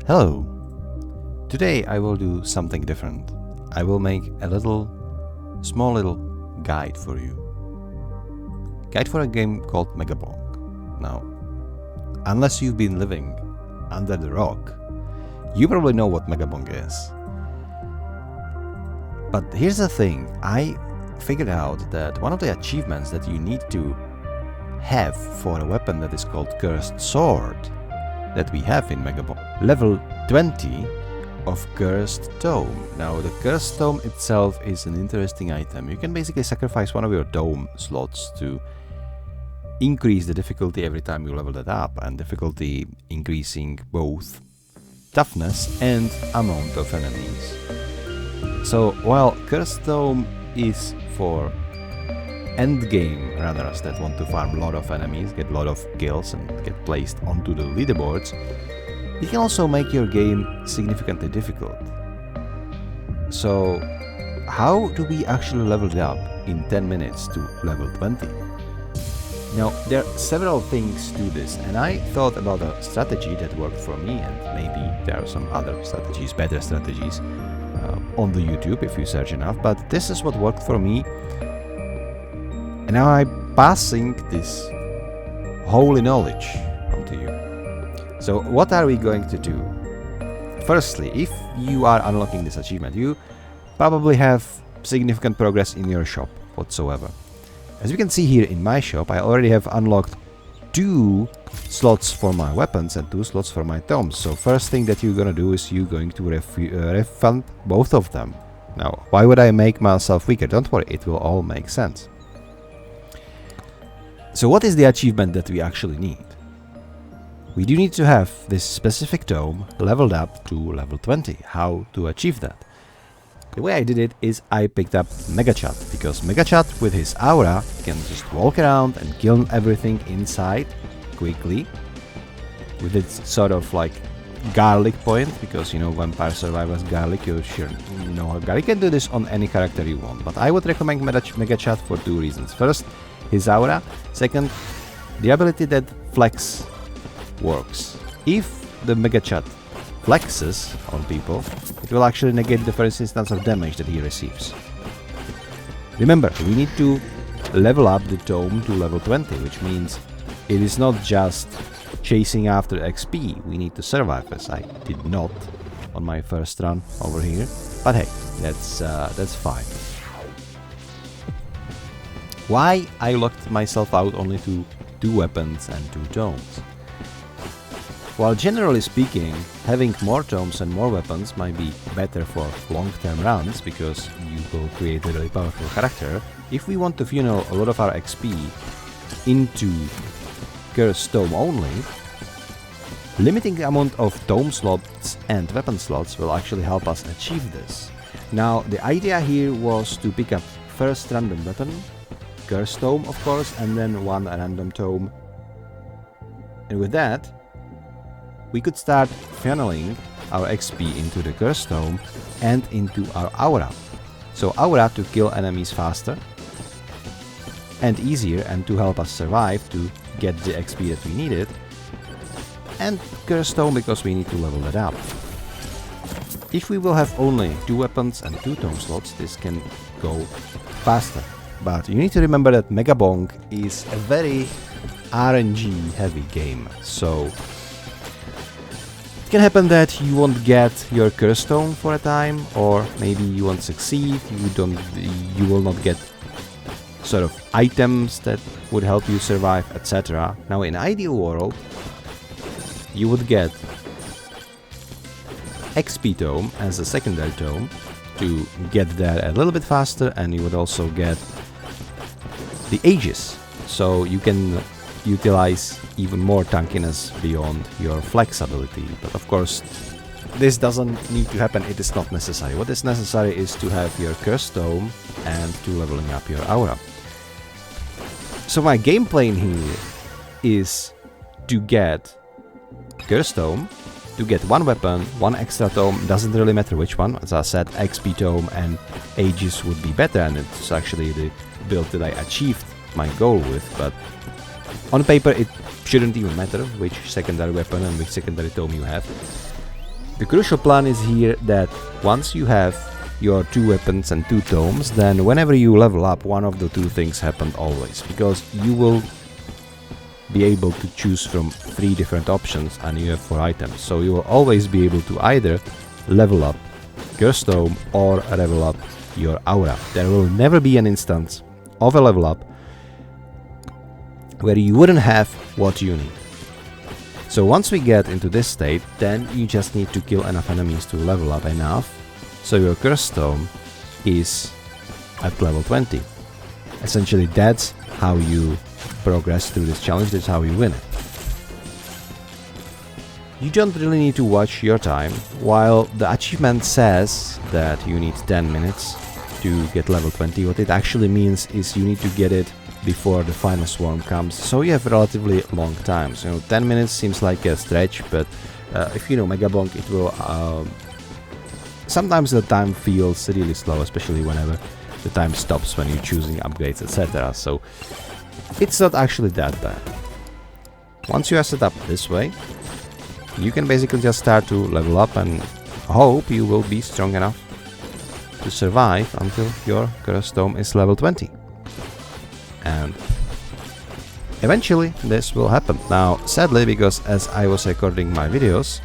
Hello! Today I will do something different. I will make a small little guide for you. Guide for a game called MEGABONK. Now, unless you've been living under the rock, you probably know what MEGABONK is. But here's the thing, I figured out that one of the achievements that you need to have for a weapon that is called Cursed Sword that we have in MEGABONK. Level 20 of Cursed Tome. Now the Cursed Tome itself is an interesting item. You can basically sacrifice one of your tome slots to increase the difficulty every time you level it up, and difficulty increasing both toughness and amount of enemies. So while Cursed Tome is for endgame runners that want to farm a lot of enemies, get a lot of kills and get placed onto the leaderboards, it can also make your game significantly difficult. So how do we actually level it up in 10 minutes to level 20? Now there are several things to this, and I thought about a strategy that worked for me, and maybe there are some other strategies, better strategies on the YouTube if you search enough, but this is what worked for me. And now I'm passing this holy knowledge onto you. So what are we going to do? Firstly, if you are unlocking this achievement, you probably have significant progress in your shop whatsoever. As you can see here in my shop, I already have unlocked 2 slots for my weapons and 2 slots for my tomes. So first thing that you're gonna do is you're going to refund both of them. Now, why would I make myself weaker? Don't worry, it will all make sense. So what is the achievement that we actually need? We do need to have this specific tome leveled up to level 20. How to achieve that? The way I did it is I picked up Megachat, because Megachat with his aura can just walk around and kill everything inside quickly with its sort of like garlic point, because you know Vampire Survivors garlic, you sure know how garlic. You can do this on any character you want, but I would recommend Megachat for 2 reasons. First, his aura. Second, the ability that Flex works. If the Megachat flexes on people, it will actually negate the first instance of damage that he receives. Remember, we need to level up the tome to level 20, which means it is not just chasing after XP, we need to survive, as I did not on my first run over here, but hey, that's fine. Why I locked myself out only to 2 weapons and 2 tomes? While generally speaking, having more tomes and more weapons might be better for long-term runs, because you will create a really powerful character, if we want to funnel a lot of our XP into Cursed Tome only, limiting the amount of tome slots and weapon slots will actually help us achieve this. Now, the idea here was to pick up first random weapon, Cursed Tome of course, and then 1 random tome. And with that, we could start funneling our XP into the Cursed Tome and into our aura. So aura to kill enemies faster and easier, and to help us survive to get the XP that we needed. And Cursed Tome because we need to level it up. If we will have only 2 weapons and 2 tome slots, this can go faster. But you need to remember that MEGABONK is a very RNG heavy game, so it can happen that you won't get your Cursed Tome for a time, or maybe you won't succeed, you will not get sort of items that would help you survive, etc. Now in ideal world, you would get XP Tome as a secondary tome to get there a little bit faster, and you would also get the Aegis, so you can utilize even more tankiness beyond your flex ability. But of course, this doesn't need to happen, it is not necessary. What is necessary is to have your Cursed Tome and to leveling up your aura. So my game plan here is to get Cursed Tome, to get 1 weapon, 1 extra tome, doesn't really matter which one. As I said, XP Tome and Aegis would be better, and it's actually the build that I achieved my goal with, but on paper it shouldn't even matter which secondary weapon and which secondary tome you have. The crucial plan is here that once you have your 2 weapons and 2 tomes, then whenever you level up, one of the 2 things happen always, because you will be able to choose from 3 different options and you have 4 items. So you will always be able to either level up Cursed Tome or level up your aura. There will never be an instance of a level up where you wouldn't have what you need. So once we get into this state, then you just need to kill enough enemies to level up enough so your Cursed Tome is at level 20. Essentially, that's how you progress through this challenge, that's how you win it. You don't really need to watch your time. While the achievement says that you need 10 minutes to get level 20, what it actually means is you need to get it before the final swarm comes, so you have relatively long times. 10 minutes seems like a stretch, but if you know MEGABONK, it will... sometimes the time feels really slow, especially whenever the time stops when you're choosing upgrades, etc. So it's not actually that bad. Once you are set up this way, you can basically just start to level up and hope you will be strong enough to survive until your Cursed Tome is level 20. And eventually this will happen. Now, sadly, because as I was recording my videos,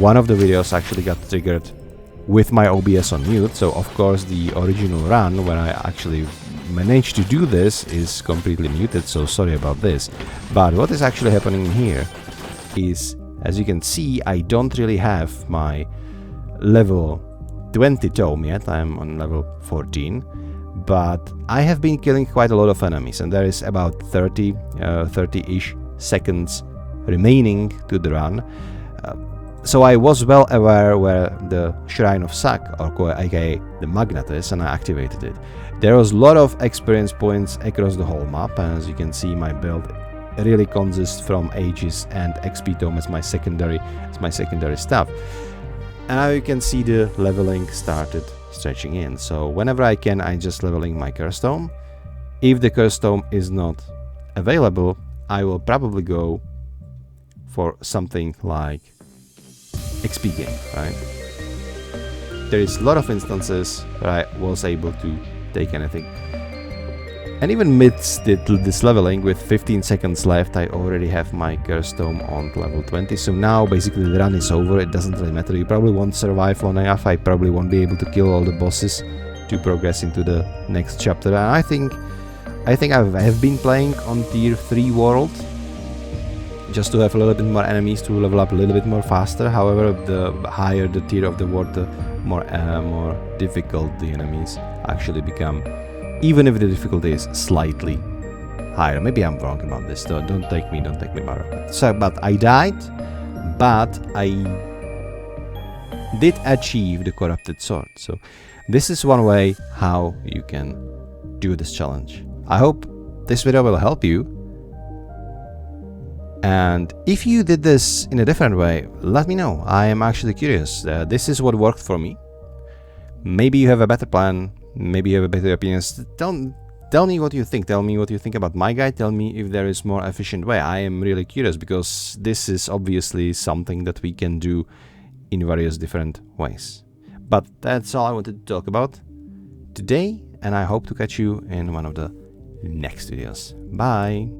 one of the videos actually got triggered with my OBS on mute, so of course the original run where I actually managed to do this is completely muted, so sorry about this. But what is actually happening here is, as you can see, I don't really have my level 20 tome yet. I'm on level 14, but I have been killing quite a lot of enemies, and there is about 30-ish seconds remaining to the run. So I was well aware where the Shrine of Sack, or aka the Magnet, is, and I activated it. There was a lot of experience points across the whole map, and as you can see, my build really consists from Aegis and XP Tome as my secondary stuff. And now you can see the leveling started stretching in. So whenever I can, I just leveling my Cursed Tome. If the Cursed Tome is not available, I will probably go for something like XP gain, right? There is a lot of instances where I was able to take anything. And even amidst this leveling, with 15 seconds left, I already have my Cursed Tome on level 20. So now basically the run is over. It doesn't really matter. You probably won't survive long enough. I probably won't be able to kill all the bosses to progress into the next chapter. And I think I have been playing on tier 3 world, just to have a little bit more enemies to level up a little bit more faster. However, the higher the tier of the world, the more difficult the enemies actually become, even if the difficulty is slightly higher. Maybe I'm wrong about this, so don't take me wrong. So, but I died, but I did achieve the Corrupted Sword. So this is one way how you can do this challenge. I hope this video will help you. And if you did this in a different way, let me know. I am actually curious. This is what worked for me. Maybe you have a better plan. Maybe you have a better opinions. Tell me what you think. Tell me what you think about my guide. Tell me if there is more efficient way. I am really curious, because this is obviously something that we can do in various different ways. But that's all I wanted to talk about today, and I hope to catch you in one of the next videos. Bye!